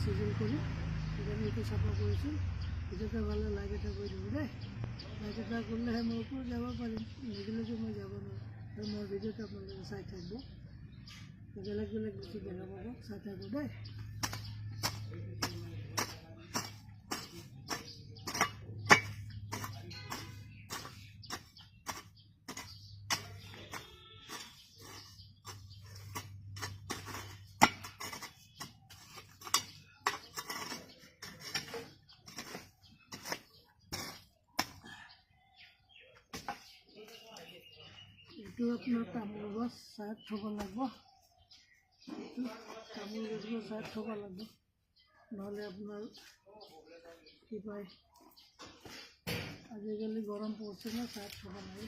চিজিল কৰি সেইকাৰণে এইটো চাফা কৰিছোঁ। ভিডিঅ'টো ভালে লাইক এটা কৰি দিব দেই। লাইক এটা কৰিলেহে মই ওপৰত যাব পাৰিম, নিদিলেতো মই যাব নোৱাৰোঁ। আৰু মোৰ ভিডিঅ'টো আপোনালোকে চাই থাকিব, বেলেগ বেলেগ বস্তু দেখা পাব, চাই থাকিব দেই। এইটো আপোনাৰ তামোল গছ চাইড থ'ব লাগিব, তামোল গছবোৰ চাইড থ'ব লাগিব, নহ'লে আপোনাৰ কি পায় আজিকালি গৰম পৰিছে ন, চাইড থ'ব লাগে।